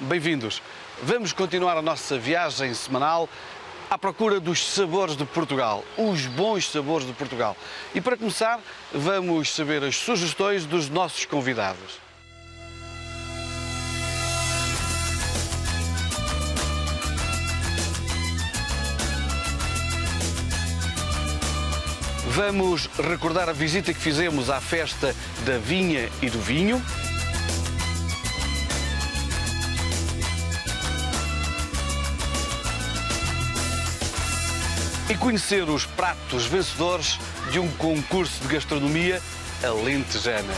bem-vindos. Vamos continuar a nossa viagem semanal à procura dos sabores de Portugal, os bons sabores de Portugal. E para começar, vamos saber as sugestões dos nossos convidados. Vamos recordar a visita que fizemos à festa da vinha e do vinho. E conhecer os pratos vencedores de um concurso de gastronomia alentejana.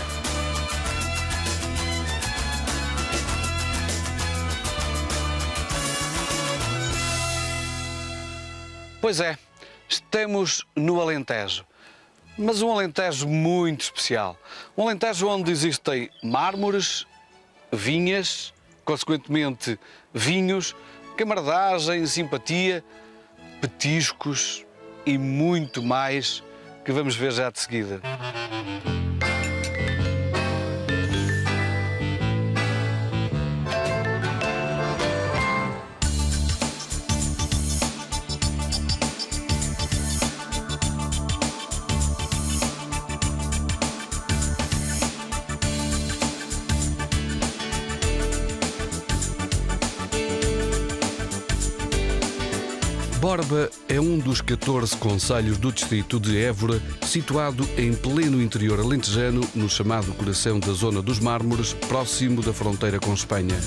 Pois é, estamos no Alentejo, mas um Alentejo muito especial. Um Alentejo onde existem mármores, vinhas, consequentemente vinhos, camaradagem, simpatia, petiscos e muito mais que vamos ver já de seguida. Borba é um dos 14 concelhos do distrito de Évora, situado em pleno interior alentejano, no chamado coração da zona dos Mármores, próximo da fronteira com Espanha.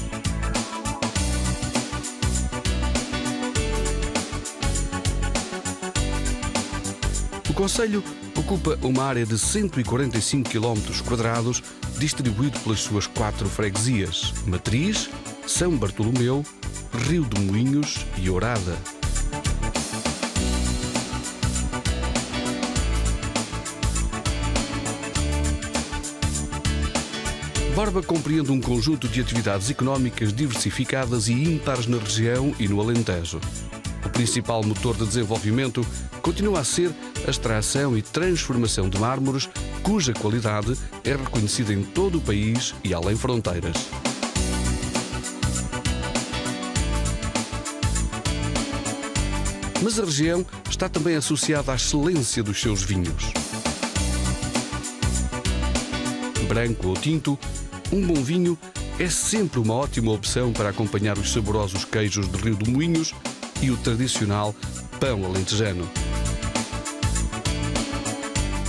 O concelho ocupa uma área de 145 km², distribuído pelas suas 4 freguesias: Matriz, São Bartolomeu, Rio de Moinhos e Ourada. Borba compreende um conjunto de atividades económicas diversificadas e ímpares na região e no Alentejo. O principal motor de desenvolvimento continua a ser a extração e transformação de mármores, cuja qualidade é reconhecida em todo o país e além fronteiras. Mas a região está também associada à excelência dos seus vinhos. Branco ou tinto, um bom vinho é sempre uma ótima opção para acompanhar os saborosos queijos de Rio de Moinhos e o tradicional pão alentejano.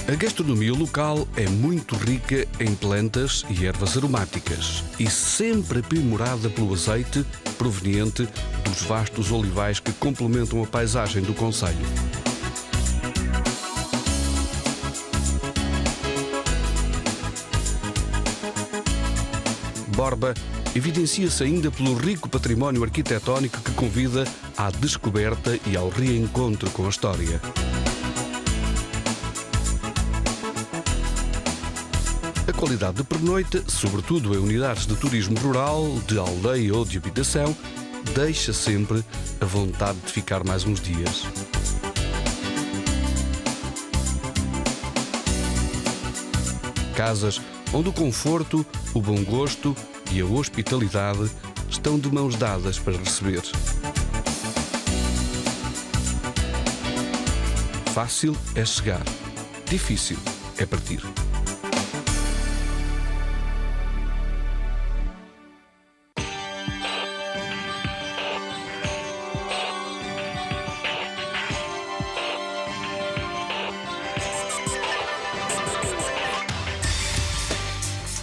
A gastronomia local é muito rica em plantas e ervas aromáticas e sempre aprimorada pelo azeite proveniente dos vastos olivais que complementam a paisagem do concelho. Borba evidencia-se ainda pelo rico património arquitetónico que convida à descoberta e ao reencontro com a história. A qualidade de pernoite, sobretudo em unidades de turismo rural, de aldeia ou de habitação, deixa sempre a vontade de ficar mais uns dias. Casas onde o conforto, o bom gosto e a hospitalidade estão de mãos dadas para receber. Fácil é chegar, difícil é partir.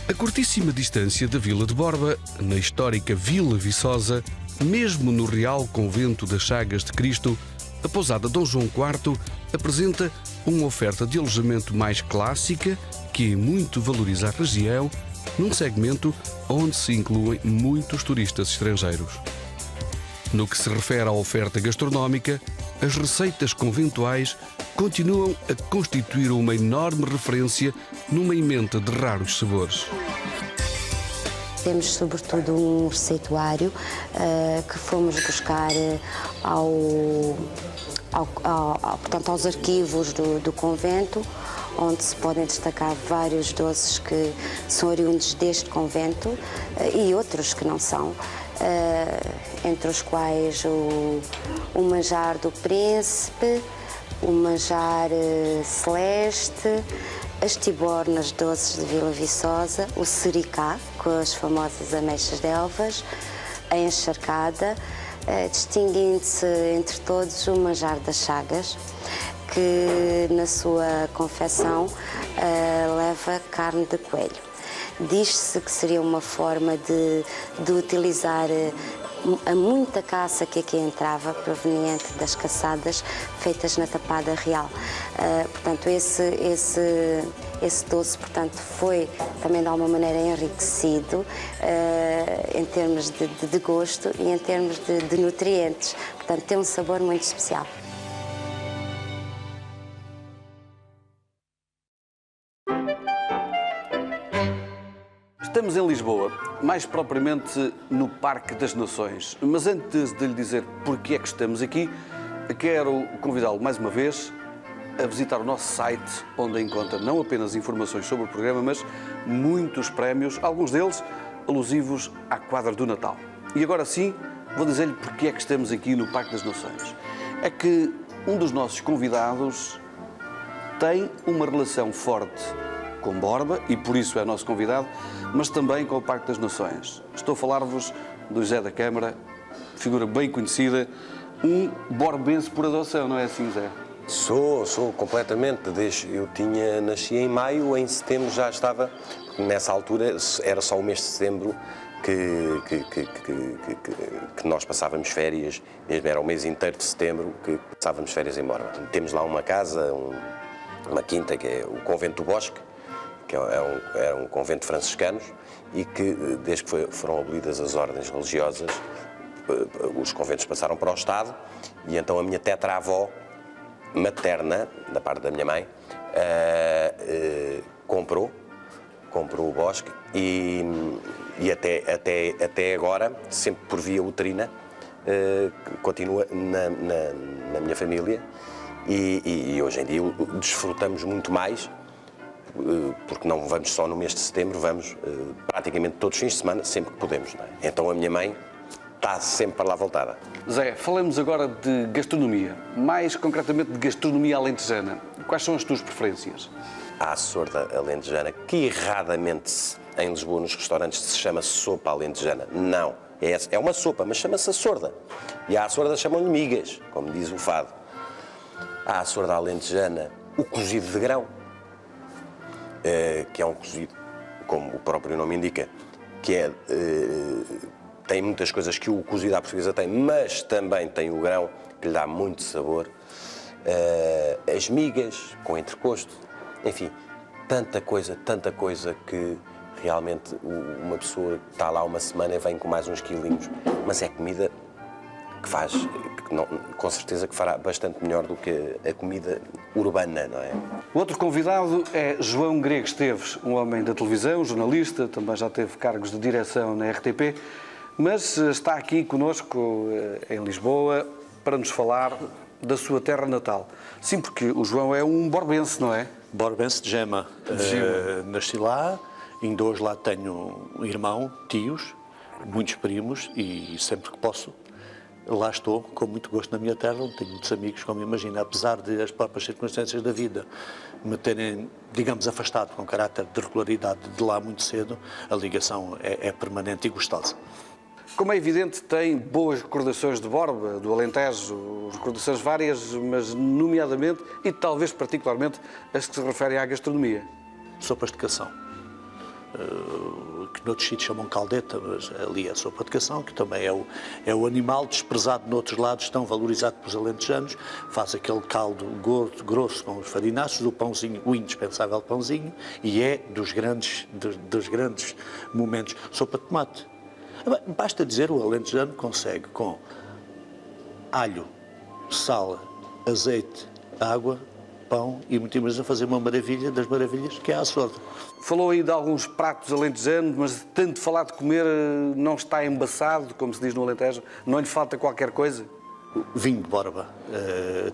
A curtíssima distância da Vila de Borba, na histórica Vila Viçosa, mesmo no Real Convento das Chagas de Cristo, a pousada Dom João IV apresenta uma oferta de alojamento mais clássica que muito valoriza a região, num segmento onde se incluem muitos turistas estrangeiros. No que se refere à oferta gastronómica, as receitas conventuais continuam a constituir uma enorme referência numa emenda de raros sabores. Temos sobretudo um receituário que fomos buscar portanto, aos arquivos do convento, onde se podem destacar vários doces que são oriundos deste convento e outros que não são. entre os quais o manjar do príncipe, o manjar celeste, as tibornas doces de Vila Viçosa, o sericá, com as famosas ameixas de Elvas, a encharcada, distinguindo-se entre todos o manjar das Chagas, que na sua confecção leva carne de coelho. Diz-se que seria uma forma de utilizar a muita caça que aqui entrava, proveniente das caçadas feitas na Tapada Real. Portanto, esse doce, portanto, foi também de alguma maneira enriquecido em termos de gosto e em termos de nutrientes. Portanto, tem um sabor muito especial. Estamos em Lisboa, mais propriamente no Parque das Nações. Mas antes de lhe dizer porque é que estamos aqui, quero convidá-lo mais uma vez a visitar o nosso site, onde encontra não apenas informações sobre o programa, mas muitos prémios, alguns deles alusivos à quadra do Natal. E agora sim, vou dizer-lhe porque é que estamos aqui no Parque das Nações. É que um dos nossos convidados tem uma relação forte com Borba, e por isso é nosso convidado, mas também com o Parque das Nações. Estou a falar-vos do José da Câmara, figura bem conhecida, um borbense por adoção, não é assim, Zé? Sou completamente. Nasci em maio, em setembro já estava, nessa altura era só o mês de setembro que nós passávamos férias, mesmo era o mês inteiro de setembro que passávamos férias em Borba. Temos lá uma casa, uma quinta, que é o Convento do Bosque, que era um convento de franciscanos, e que, desde que foram abolidas as ordens religiosas, os conventos passaram para o Estado, e então a minha tetravó materna, da parte da minha mãe, comprou o bosque e até agora, sempre por via uterina, continua na minha família, e hoje em dia desfrutamos muito mais, porque não vamos só no mês de setembro, vamos praticamente todos os fins de semana, sempre que podemos, não é? Então a minha mãe está sempre para lá voltada. Zé, falemos agora de gastronomia, mais concretamente de gastronomia alentejana. Quais são as tuas preferências? A sorda alentejana, que erradamente em Lisboa nos restaurantes se chama sopa alentejana. Não, é uma sopa, mas chama-se a sorda. E à sorda chamam-lhe migas, como diz o fado. A sorda alentejana, o cozido de grão, que é um cozido, como o próprio nome indica, que tem muitas coisas que o cozido à portuguesa tem, mas também tem o grão, que lhe dá muito sabor. As migas, com entrecosto, enfim, tanta coisa que realmente uma pessoa está lá uma semana e vem com mais uns quilinhos, mas é comida que faz, com certeza que fará bastante melhor do que a comida urbana, não é? O outro convidado é João Grego Esteves, um homem da televisão, jornalista, também já teve cargos de direção na RTP, mas está aqui connosco em Lisboa para nos falar da sua terra natal. Sim, porque o João é um borbense, não é? Borbense de Gema. Nasci lá, ainda hoje lá tenho um irmão, tios, muitos primos, e sempre que posso lá estou, com muito gosto na minha terra, onde tenho muitos amigos, como imagina, apesar de as próprias circunstâncias da vida me terem, digamos, afastado com caráter de regularidade de lá muito cedo, a ligação é permanente e gostosa. Como é evidente, tem boas recordações de Borba, do Alentejo, recordações várias, mas nomeadamente e talvez particularmente as que se referem à gastronomia. Sopas de cação, que noutros sítios chamam caldeta, mas ali é sopa de cação, que também é o animal desprezado noutros lados, tão valorizado pelos alentejanos, faz aquele caldo grosso com os farinhaços, o pãozinho, o indispensável pãozinho, e é dos grandes momentos. Sopa de tomate. Basta dizer, o alentejano consegue com alho, sal, azeite, água, pão e muito mais a fazer uma maravilha das maravilhas que é a sorda. Falou aí de alguns pratos alentejanos, mas tanto falar de comer não está embaçado, como se diz no Alentejo, não lhe falta qualquer coisa? Vinho de Borba,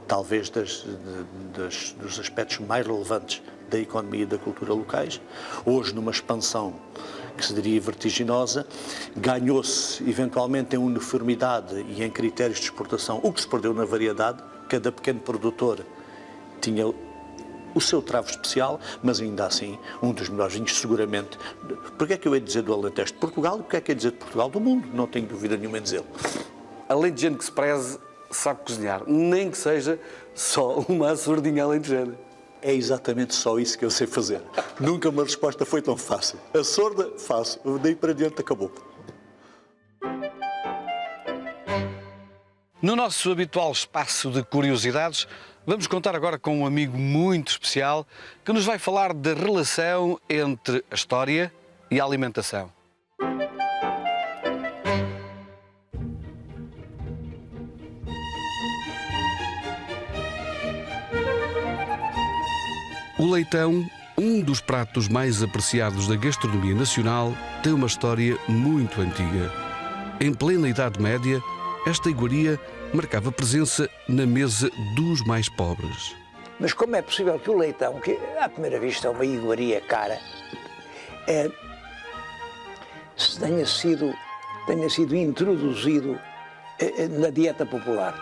talvez dos aspectos mais relevantes da economia e da cultura locais, hoje numa expansão que se diria vertiginosa, ganhou-se eventualmente em uniformidade e em critérios de exportação, o que se perdeu na variedade. Cada pequeno produtor tinha o seu travo especial, mas ainda assim um dos melhores vinhos seguramente. Porque é que eu ia dizer do Alentejo de Portugal e porque é que eu ia dizer de Portugal do mundo? Não tenho dúvida nenhuma em dizê-lo. Além de gente que se preze, sabe cozinhar, nem que seja só uma sordinha alentejana. É exatamente só isso que eu sei fazer. Nunca uma resposta foi tão fácil. A sorda, faço. Daí para diante acabou. No nosso habitual espaço de curiosidades, vamos contar agora com um amigo muito especial que nos vai falar da relação entre a história e a alimentação. O leitão, um dos pratos mais apreciados da gastronomia nacional, tem uma história muito antiga. Em plena Idade Média, esta iguaria marcava presença na mesa dos mais pobres. Mas como é possível que o leitão, que à primeira vista é uma iguaria cara, tenha sido introduzido na dieta popular?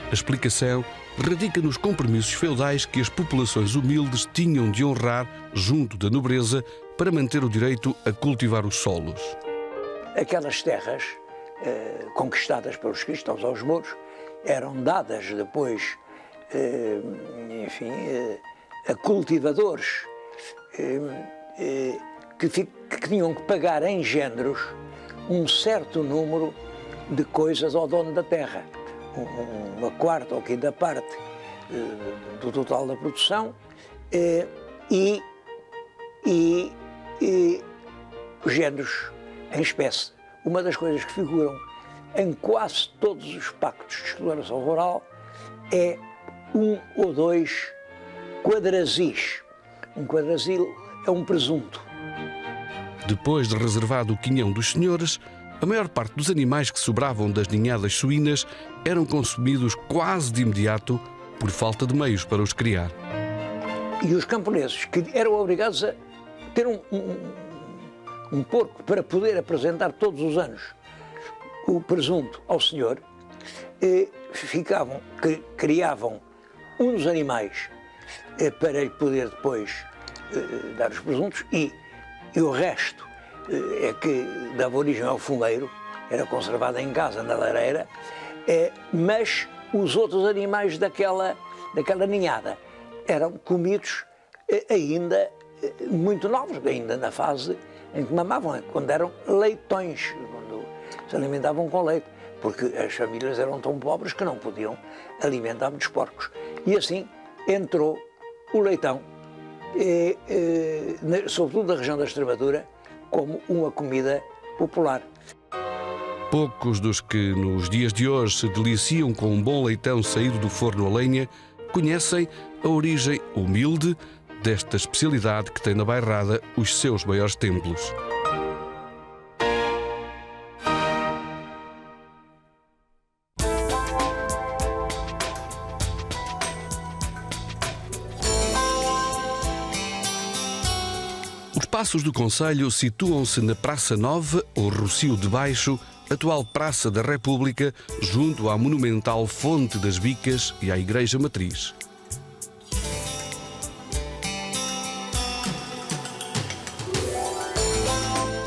A explicação radica nos compromissos feudais que as populações humildes tinham de honrar junto da nobreza para manter o direito a cultivar os solos. Aquelas terras conquistadas pelos cristãos aos mouros eram dadas depois, a cultivadores que tinham que pagar em géneros um certo número de coisas ao dono da terra. Uma quarta ou quinta parte do total da produção e géneros em espécie. Uma das coisas que figuram em quase todos os pactos de exploração rural é 1 ou 2 quadrazis. Um quadrazil é um presunto. Depois de reservado o quinhão dos senhores, a maior parte dos animais que sobravam das ninhadas suínas eram consumidos quase de imediato por falta de meios para os criar. E os camponeses, que eram obrigados a ter um porco para poder apresentar todos os anos o presunto ao senhor, criavam uns animais para lhe poder depois dar os presuntos e o resto é que dava origem ao fumeiro, era conservado em casa, na lareira, mas os outros animais daquela ninhada eram comidos ainda muito novos, ainda na fase em que mamavam, quando eram leitões, quando se alimentavam com leite, porque as famílias eram tão pobres que não podiam alimentar muitos porcos. E assim entrou o leitão, sobretudo na região da Extremadura, como uma comida popular. Poucos dos que nos dias de hoje se deliciam com um bom leitão saído do forno a lenha conhecem a origem humilde desta especialidade que tem na Bairrada os seus maiores templos. Os passos do concelho situam-se na Praça Nova, ou Rocio de Baixo, atual Praça da República, junto à monumental Fonte das Bicas e à Igreja Matriz.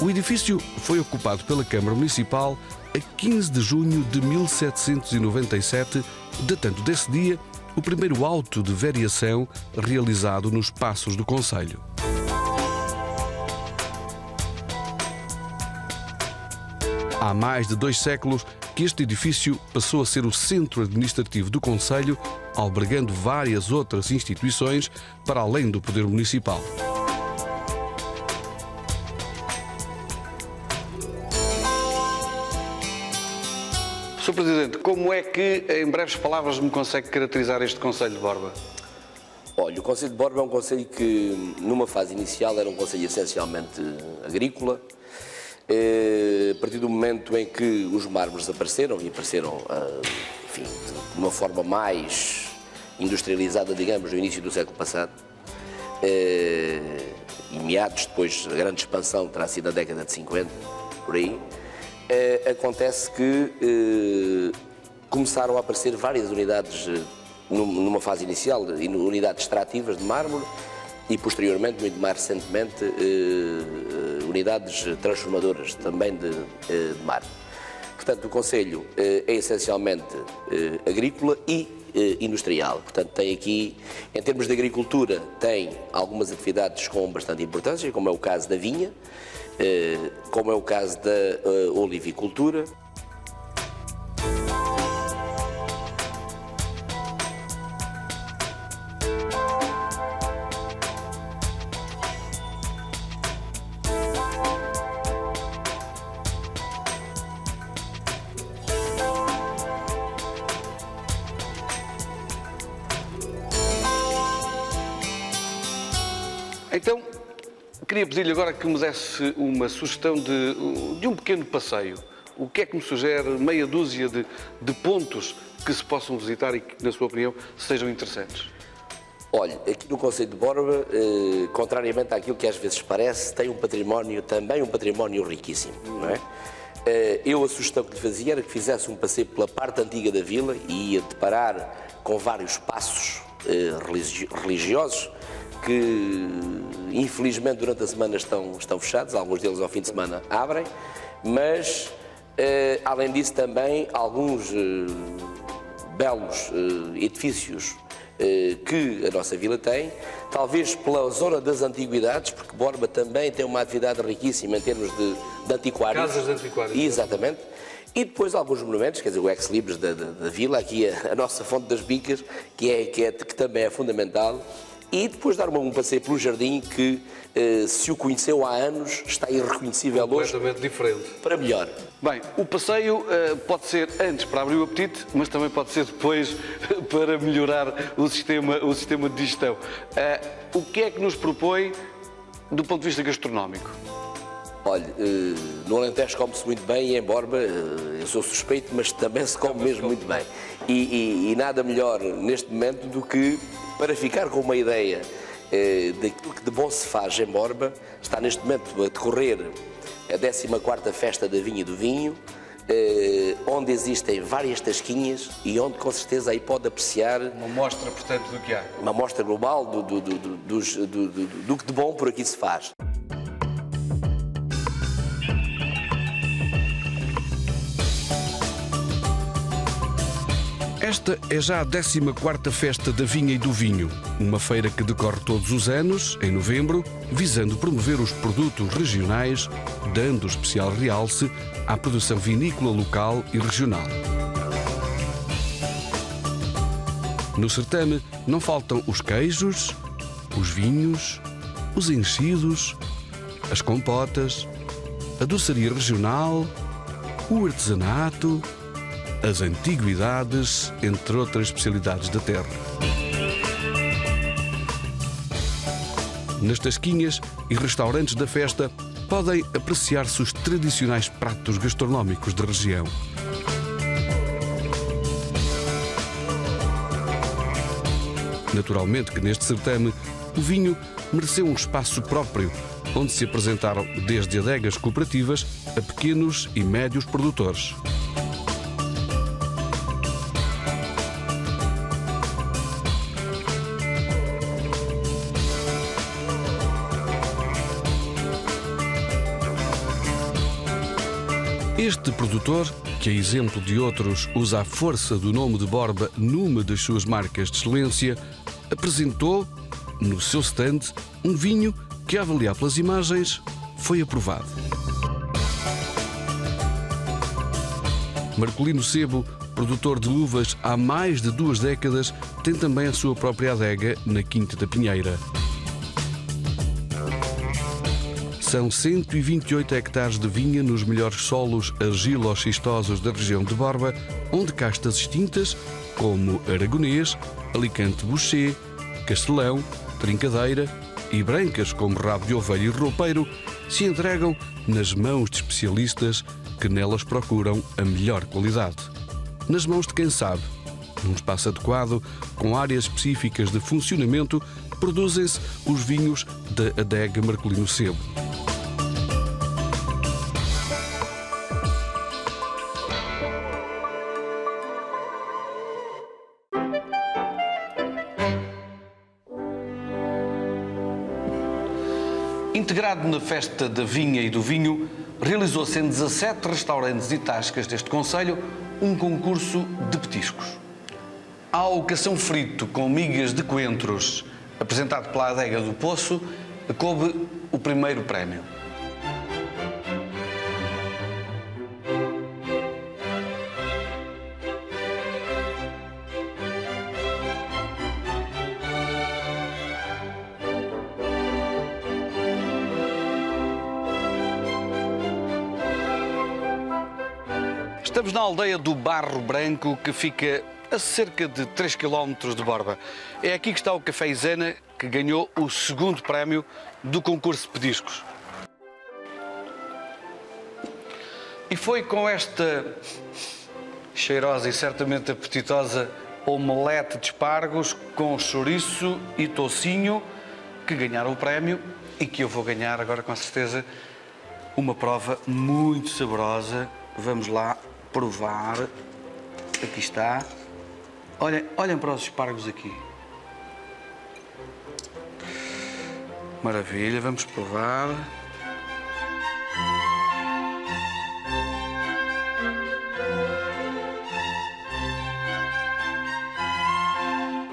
O edifício foi ocupado pela Câmara Municipal a 15 de junho de 1797, datando desse dia o primeiro auto de variação realizado nos passos do concelho. Há mais de 2 séculos que este edifício passou a ser o centro administrativo do concelho, albergando várias outras instituições para além do poder municipal. Sr. Presidente, como é que, em breves palavras, me consegue caracterizar este concelho de Borba? Olha, o concelho de Borba é um concelho que, numa fase inicial, era um concelho essencialmente agrícola. A partir do momento em que os mármores apareceram, e apareceram, enfim, de uma forma mais industrializada, digamos, no início do século passado, e meados, depois a grande expansão terá sido na década de 50, por aí, acontece que começaram a aparecer várias unidades numa fase inicial, unidades extrativas de mármore e posteriormente, muito mais recentemente, unidades transformadoras também de mármore. Portanto, o concelho é essencialmente agrícola e industrial. Portanto, tem aqui, em termos de agricultura, tem algumas atividades com bastante importância, como é o caso da vinha, como é o caso da olivicultura. Então, queria pedir-lhe agora que me desse uma sugestão de um pequeno passeio. O que é que me sugere? Meia dúzia de pontos que se possam visitar e que, na sua opinião, sejam interessantes. Olha, aqui no concelho de Borba, contrariamente àquilo que às vezes parece, tem também um património riquíssimo, não é? Eu a sugestão que lhe fazia era que fizesse um passeio pela parte antiga da vila e ia deparar com vários espaços religiosos que infelizmente durante a semana estão fechados, alguns deles ao fim de semana abrem, mas além disso também alguns belos edifícios que a nossa vila tem, talvez pela zona das antiguidades, porque Borba também tem uma atividade riquíssima em termos de antiquários. Casas de antiquários. Exatamente. E depois alguns monumentos, quer dizer, o ex-libris da vila, aqui a nossa fonte das Bicas, que também é fundamental. E depois dar um passeio pelo jardim que, se o conheceu há anos, está irreconhecível hoje. Completamente diferente. Para melhor. Bem, o passeio pode ser antes para abrir o apetite, mas também pode ser depois para melhorar o sistema de digestão. O que é que nos propõe do ponto de vista gastronómico? Olha, no Alentejo come-se muito bem e em Borba, eu sou suspeito, mas também se come mesmo muito bem. E nada melhor neste momento do que, para ficar com uma ideia daquilo que de bom se faz em Borba, está neste momento a decorrer a 14ª Festa da Vinha e do Vinho, onde existem várias tasquinhas e onde com certeza aí pode apreciar... Uma mostra, portanto, do que há. Uma mostra global do que de bom por aqui se faz. Esta é já a 14ª Festa da Vinha e do Vinho, uma feira que decorre todos os anos, em novembro, visando promover os produtos regionais, dando especial realce à produção vinícola local e regional. No certame não faltam os queijos, os vinhos, os enchidos, as compotas, a doçaria regional, o artesanato, as antiguidades, entre outras especialidades da terra. Nas tasquinhas e restaurantes da festa podem apreciar-se os tradicionais pratos gastronómicos da região. Naturalmente que neste certame o vinho mereceu um espaço próprio, onde se apresentaram desde adegas cooperativas a pequenos e médios produtores. Este produtor, que a exemplo de outros usa a força do nome de Borba numa das suas marcas de excelência, apresentou, no seu stand, um vinho que, a avaliar pelas imagens, foi aprovado. Marcolino Sebo, produtor de uvas há mais de 2 décadas, tem também a sua própria adega na Quinta da Pinheira. São 128 hectares de vinha nos melhores solos argilo-xistosos da região de Borba, onde castas extintas, como Aragonês, Alicante Boucher, Castelão, Trincadeira e brancas como Rabo de Ovelha e Roupeiro, se entregam nas mãos de especialistas que nelas procuram a melhor qualidade. Nas mãos de quem sabe num espaço adequado, com áreas específicas de funcionamento, produzem-se os vinhos da adega Marcolino Sebo. Integrado na festa da vinha e do vinho, realizou-se em 17 restaurantes e tascas deste concelho um concurso de petiscos. Ao cação frito com migas de coentros, apresentado pela adega do Poço, coube o primeiro prémio. Estamos na aldeia do Barro Branco, que fica a cerca de 3 km de Borba. É aqui que está o Café Isena, que ganhou o segundo prémio do concurso de petiscos. E foi com esta cheirosa e certamente apetitosa omelete de espargos com chouriço e toucinho que ganharam o prémio e que eu vou ganhar agora com certeza uma prova muito saborosa. Vamos lá provar. Aqui está. Olhem para os espargos aqui. Maravilha, vamos provar.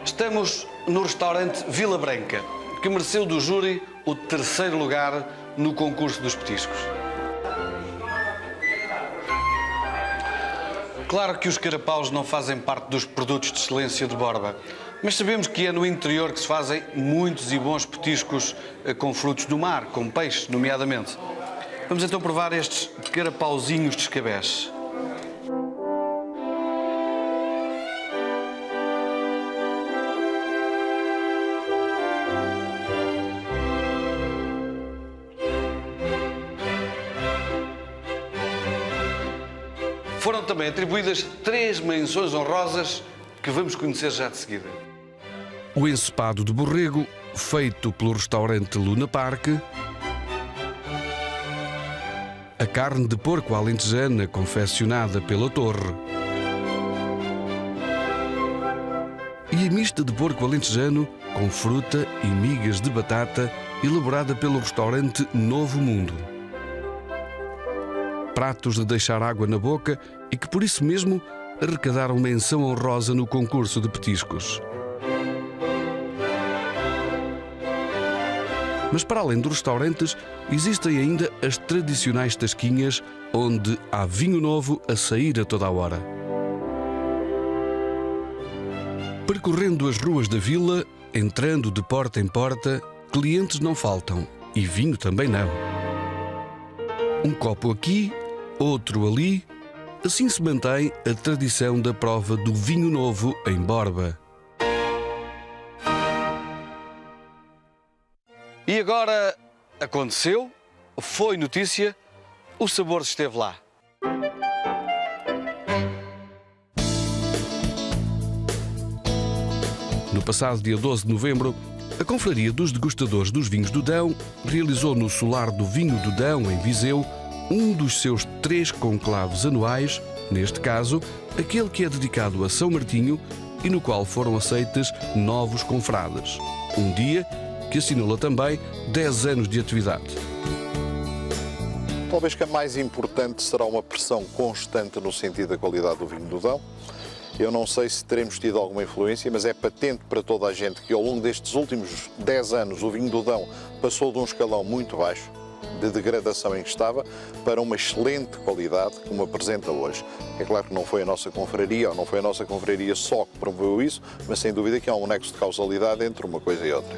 Estamos no restaurante Vila Branca, que mereceu do júri o terceiro lugar no concurso dos petiscos. Claro que os carapaus não fazem parte dos produtos de excelência de Borba, mas sabemos que é no interior que se fazem muitos e bons petiscos com frutos do mar, com peixe, nomeadamente. Vamos então provar estes carapauzinhos de escabeche. Foram também atribuídas 3 menções honrosas que vamos conhecer já de seguida. O ensopado de borrego, feito pelo restaurante Luna Park. A carne de porco alentejana, confeccionada pela Torre. E a mista de porco alentejano, com fruta e migas de batata, elaborada pelo restaurante Novo Mundo. Pratos de deixar água na boca e que por isso mesmo arrecadaram menção honrosa no concurso de petiscos. Mas para além dos restaurantes, existem ainda as tradicionais tasquinhas, onde há vinho novo a sair a toda a hora. Percorrendo as ruas da vila, entrando de porta em porta, clientes não faltam e vinho também não. Um copo aqui, outro ali, assim se mantém a tradição da prova do vinho novo em Borba. E agora aconteceu, foi notícia, o sabor esteve lá. No passado dia 12 de novembro, a Confraria dos Degustadores dos Vinhos do Dão realizou no Solar do Vinho do Dão, em Viseu, um dos seus 3 conclaves anuais, neste caso, aquele que é dedicado a São Martinho e no qual foram aceites novos confrades. Um dia que assinala também 10 anos de atividade. Talvez que a mais importante será uma pressão constante no sentido da qualidade do vinho do Dão. Eu não sei se teremos tido alguma influência, mas é patente para toda a gente que ao longo destes últimos 10 anos o vinho do Dão passou de um escalão muito baixo, de degradação em que estava, para uma excelente qualidade como apresenta hoje. É claro que não foi a nossa confraria, ou não foi a nossa confraria só que promoveu isso, mas sem dúvida que há um nexo de causalidade entre uma coisa e outra.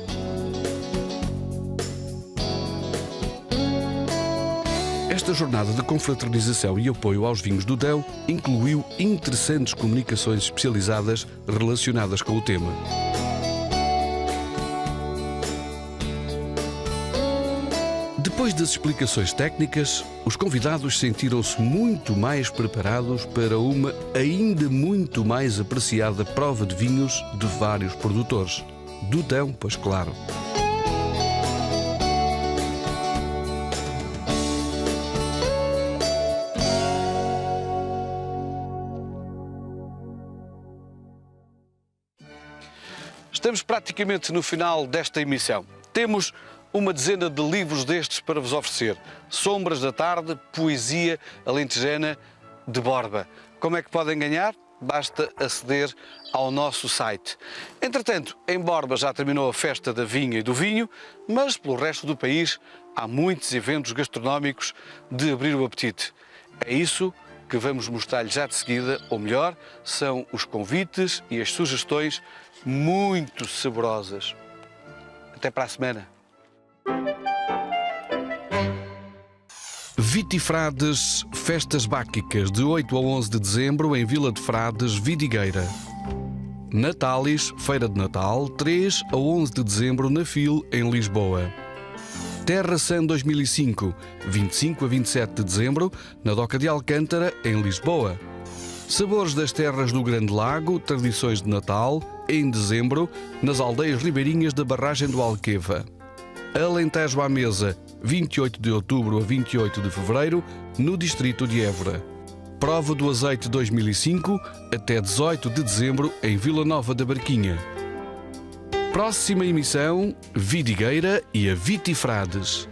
Esta jornada de confraternização e apoio aos vinhos do Dão incluiu interessantes comunicações especializadas relacionadas com o tema. De Depois das explicações técnicas, os convidados sentiram-se muito mais preparados para uma ainda muito mais apreciada prova de vinhos de vários produtores. Do Dão, pois claro. Estamos praticamente no final desta emissão. Temos uma dezena de livros destes para vos oferecer. Sombras da Tarde, Poesia Alentejana de Borba. Como é que podem ganhar? Basta aceder ao nosso site. Entretanto, em Borba já terminou a festa da vinha e do vinho, mas pelo resto do país há muitos eventos gastronómicos de abrir o apetite. É isso que vamos mostrar-lhe já de seguida, ou melhor, são os convites e as sugestões muito saborosas. Até para a semana. Vitifrades Festas Báquicas, de 8 a 11 de dezembro, em Vila de Frades, Vidigueira. Natalis, Feira de Natal, 3 a 11 de dezembro, na FIL, em Lisboa. Terra Sã 2005, 25 a 27 de dezembro, na Doca de Alcântara, em Lisboa. Sabores das terras do Grande Lago, tradições de Natal, em dezembro, nas aldeias ribeirinhas da barragem do Alqueva. Alentejo à Mesa, 28 de outubro a 28 de fevereiro, no distrito de Évora. Prova do Azeite 2005, até 18 de dezembro, em Vila Nova da Barquinha. Próxima emissão, Vidigueira e a Vitifrades.